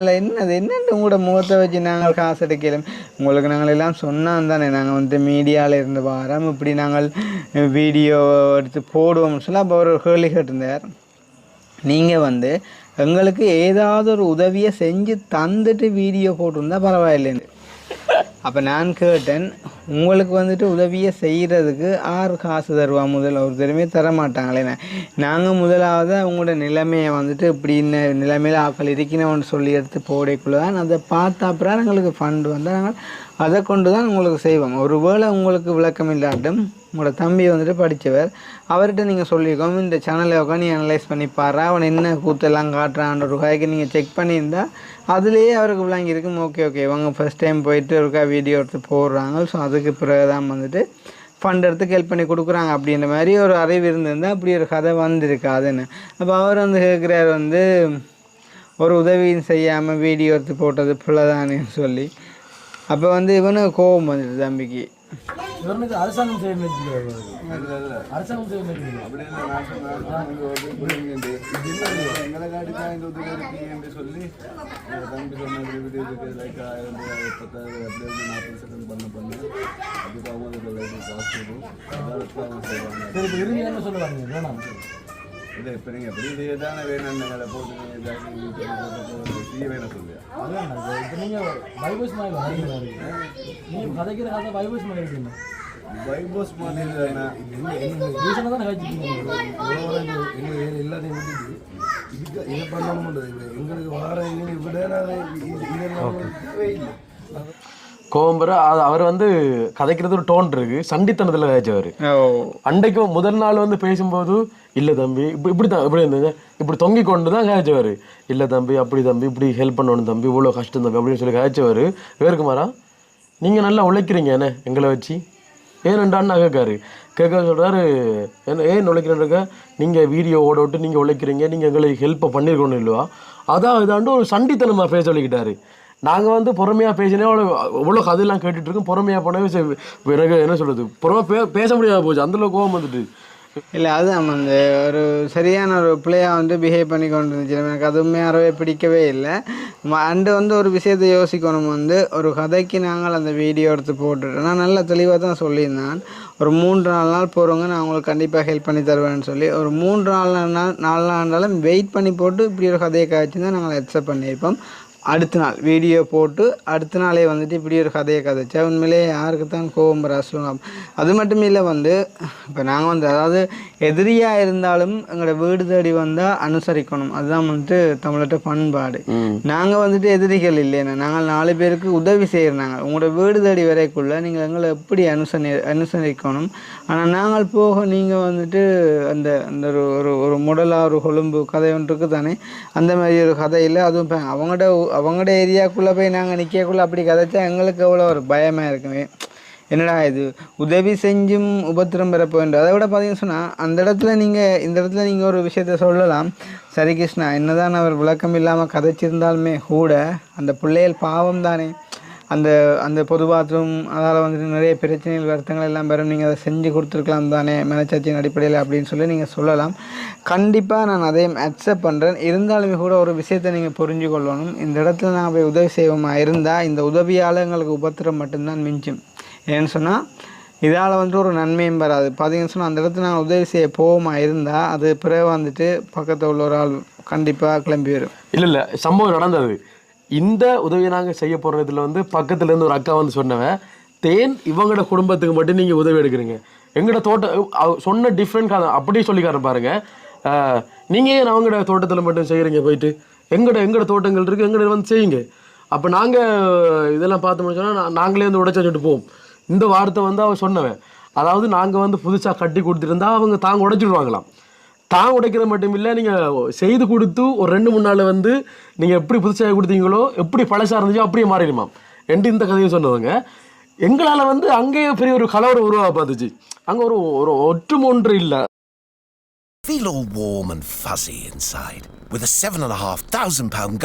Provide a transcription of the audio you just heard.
என்னது என்னென்னு உங்களோட முகத்தை வச்சு நாங்கள் காசு எடுக்கலாம். உங்களுக்கு நாங்கள் எல்லாம் சொன்னால் தானே நாங்கள் வந்து மீடியாவில் இருந்து வாரோம், இப்படி நாங்கள் வீடியோ எடுத்து போடுவோம்னு சொல்லி அப்போ ஒரு கேள்வி கேட்டிருந்தார். நீங்கள் வந்து எங்களுக்கு ஏதாவது ஒரு உதவியை செஞ்சு தந்துட்டு வீடியோ போட்டிருந்தா பரவாயில்லைன்னு. அப்போ நான் கேட்டேன், உங்களுக்கு வந்துட்டு உதவியை செய்கிறதுக்கு ஆறு காசு தருவா? முதல்ல ஒரு தருமே தர மாட்டாங்களேண்ணே. நாங்கள் முதலாவது அவங்களோட நிலைமையை வந்துட்டு இப்படி நிலைமையில் ஆக்கள் இருக்கணும்னு சொல்லி எடுத்து போடக்குள்ள தான் அதை பார்த்த அப்புறம் எங்களுக்கு ஃபண்டு வந்தால் நாங்கள் அதை கொண்டு தான் உங்களுக்கு செய்வோம். ஒரு வேளை உங்களுக்கு விளக்கம் இல்லாட்டும் உங்களோட தம்பி வந்துட்டு படித்தவர், அவர்கிட்ட நீங்கள் சொல்லியிருக்கோம் இந்த சேனலை உட்காந்து அனலைஸ் பண்ணி பாரு, அவன் என்ன கூத்தெல்லாம் காட்டுறான்ற ஒரு காய்க்கு நீங்கள் செக் பண்ணியிருந்தால் அதுலேயே அவருக்கு விளங்கியிருக்கும். ஓகே இவங்க ஃபஸ்ட் டைம் போயிட்டு ஒருக்கா வீடியோ எடுத்து போடுறாங்க, ஸோ அதுக்கு பிறகு தான் வந்துட்டு ஃபண்ட் எடுத்து ஹெல்ப் பண்ணி கொடுக்குறாங்க அப்படின்ற மாதிரி ஒரு அறிவு இருந்திருந்தால் அப்படி ஒரு கதை வந்திருக்காதுன்னு. அப்போ அவர் வந்து கேட்குறாரு வந்து ஒரு உதவியும் செய்யாமல் வீடியோ எடுத்து போட்டது பிள்ளைதானு சொல்லி. அப்போ வந்து இவனு கோபம் வந்துட்டு தம்பிக்கு. அரசாங்கம் இல்லை இப்போ நீங்கள் எப்படி இதே தானே வேணும் போட்டு வேணும் சொல்லி இப்போ நீங்கள் பைபோஸ் மாதிரி நீங்கள் கதைக்கிற கதை பைபோஸ் மாதிரி இருக்கீங்க. பைபோஸ் மாதிரி ரீசனாக தான் கழிச்சிருக்கீங்க. எல்லாத்தையும் விட்டுட்டு இதுக்கு இதை பண்ணணும் எங்களுக்கு வார இல்லை கோம்பர அவர் வந்து கதைக்கிறது ஒரு டோன் இருக்கு, சண்டித்தனத்தில் கதைச்சவர். அன்றைக்கும் முதல் நாள் வந்து பேசும்போது இல்லை தம்பி இப்படி தான் இப்படி இருந்தது இப்படி தொங்கி கொண்டு தான் கதைச்சவர். இல்லை தம்பி அப்படி தம்பி இப்படி ஹெல்ப் பண்ணணும் தம்பி, இவ்வளோ கஷ்டம் தம்பி அப்படின்னு சொல்லி கதைச்சவர். வேறுக்குமாரா நீங்கள் நல்லா உழைக்கிறீங்க என்ன எங்களை வச்சு ஏன்னுண்டான்னு கேட்க சொல்கிறாரு. ஏன் உழைக்கிறேன்ருக்க, நீங்கள் வீடியோ ஓட விட்டு நீங்கள் உழைக்கிறீங்க, நீங்கள் எங்களுக்கு ஹெல்ப்பை பண்ணியிருக்கணும் இல்லைவா, அதான் இதாண்டு ஒரு சண்டித்தனமாக பேச சொல்லிக்கிட்டாரு. நாங்கள் வந்து பொறுமையாக பேசினே இவ்வளோ கதையெல்லாம் கேட்டுட்ருக்கோம். பொறுமையாக போனவே எனக்கு என்ன சொல்கிறது, பொறுமையாக பேச முடியாத போச்சு, அந்தளவு கோபம் வந்துட்டு. இல்லை அதுதான் வந்து ஒரு சரியான ஒரு பிள்ளையாக வந்து பிஹேவ் பண்ணி கொண்டு இருந்துச்சு. எனக்கு அதுவுமே அறவே பிடிக்கவே இல்லை. அண்டு வந்து ஒரு விஷயத்தை யோசிக்கணும், வந்து ஒரு கதைக்கு நாங்கள் அந்த வீடியோ எடுத்து போட்டுட்டோம். நான் நல்ல தெளிவாக தான் சொல்லியிருந்தேன், ஒரு 3-4 நாள் போகிறவங்க நான் உங்களுக்கு கண்டிப்பாக ஹெல்ப் பண்ணி தருவேன்னு சொல்லி. ஒரு 3-4 நாள் இருந்தாலும் வெயிட் பண்ணி போட்டு இப்படி ஒரு கதையை காய்ச்சி தான் நாங்கள் அக்செப்ட் பண்ணியிருப்போம். அடுத்த நாள் வீடியோ போட்டு அடுத்த நாளே வந்துட்டு இப்படி ஒரு கதையை கதைச்சா உண்மையிலே யாருக்கு தான் கோபம் சொல்லுவாங்க. அது மட்டும் இல்லை வந்து இப்போ நாங்கள் வந்து அதாவது எதிரியாக இருந்தாலும் எங்களோட வீடு தேடி வந்தால் அனுசரிக்கணும், அதுதான் வந்துட்டு தமிழர்கிட்ட பண்பாடு. நாங்கள் வந்துட்டு எதிரிகள் இல்லைன்னா நாங்கள் 4 பேருக்கு உதவி செய்கிறாங்க. உங்களோட வீடு தேடி வரைக்குள்ள நீங்கள் எங்களை எப்படி அனுசரிக்கணும். ஆனால் நாங்கள் போக நீங்கள் வந்துட்டு அந்த அந்த ஒரு ஒரு முடலாக ஒரு கொழும்பு கதை ஒன்று இருக்குது தானே, அந்த மாதிரி ஒரு கதையில் அதுவும் அவங்களோட ஏரியாவுக்குள்ளே போய் நாங்கள் நிற்கக்குள்ளே அப்படி கதைச்சா எங்களுக்கு எவ்வளோ ஒரு பயமாக இருக்குமே. என்னடா இது உதவி செஞ்சும் உபத்திரம் பெறப்போன்ற. அதை விட பார்த்தீங்கன்னு சொன்னால் அந்த இடத்துல இந்த இடத்துல நீங்கள் ஒரு விஷயத்த சொல்லலாம், சரி கிருஷ்ணா என்னதான் அவர் விளக்கம் இல்லாமல் கதைச்சிருந்தாலுமே கூட அந்த பிள்ளைகள் பாவம் தானே, அந்த அந்த பொது பாத்ரூம் அதால் வந்துட்டு நிறைய பிரச்சனைகள் வருத்தங்கள் எல்லாம் பெறும், நீங்கள் அதை செஞ்சு கொடுத்துருக்கலாம் தானே மனச்சாட்சியின் அடிப்படையில் அப்படின்னு சொல்லி நீங்கள் சொல்லலாம். கண்டிப்பாக நான் அதையும் அக்செப்ட் பண்ணுறேன். இருந்தாலுமே கூட ஒரு விஷயத்தை நீங்கள் புரிஞ்சு கொள்ளணும், இந்த இடத்துல நான் போய் உதவி செய்வோமா இருந்தால் இந்த உதவியால் எங்களுக்கு உபத்திரம் மட்டும்தான் மிஞ்சும். ஏன்னு சொன்னால் இதால் வந்துட்டு ஒரு நன்மையும் வராது. பார்த்தீங்கன்னு சொன்னால் அந்த இடத்துல நான் உதவி செய்ய போவோமா இருந்தால் அது பிறகு வந்துட்டு பக்கத்தில் உள்ள ஒரு ஆள் கண்டிப்பாக கிளம்பி வரும். இல்லை சம்பவம் நடந்தது. இந்த உதவியை நாங்கள் செய்ய போகிறதுல வந்து பக்கத்துலேருந்து ஒரு அக்கா வந்து சொன்னவன், தேன் இவங்களோட குடும்பத்துக்கு மட்டும் நீங்கள் உதவி எடுக்கிறீங்க, எங்களோட தோட்டம் சொன்ன டிஃப்ரெண்ட் கதை அப்படியே சொல்லிக்கார பாருங்க. நீங்கள் ஏன் அவங்களோட தோட்டத்தில் மட்டும் செய்கிறீங்க, போயிட்டு எங்களோட தோட்டங்கள் இருக்குது எங்களோட வந்து செய்யுங்க. அப்போ நாங்கள் இதெல்லாம் பார்த்தோம்னு சொன்னால் நாங்களே வந்து உடைச்சி வச்சுட்டு போவோம். இந்த வார்த்தை வந்து அவன் சொன்னவன். அதாவது நாங்கள் வந்து புதுசாக கட்டி கொடுத்துருந்தா அவங்க தாங்க உடைச்சிடுவாங்களாம். தான் உடைக்கிறது மட்டும் இல்லை, நீங்கள் செய்து கொடுத்து ஒரு 2-3 நாள் வந்து நீங்கள் எப்படி புதுசாக கொடுத்தீங்களோ எப்படி பழசாக இருந்துச்சோ அப்படியே மாறிடுமா என்று இந்த கதையை சொன்னவங்க. எங்களால் வந்து அங்கேயே பெரிய ஒரு கலவரம் உருவாக பார்த்துச்சு. அங்கே ஒரு ஒற்றுமொன்று இல்லை. Feel all warm and fuzzy inside with a £7,500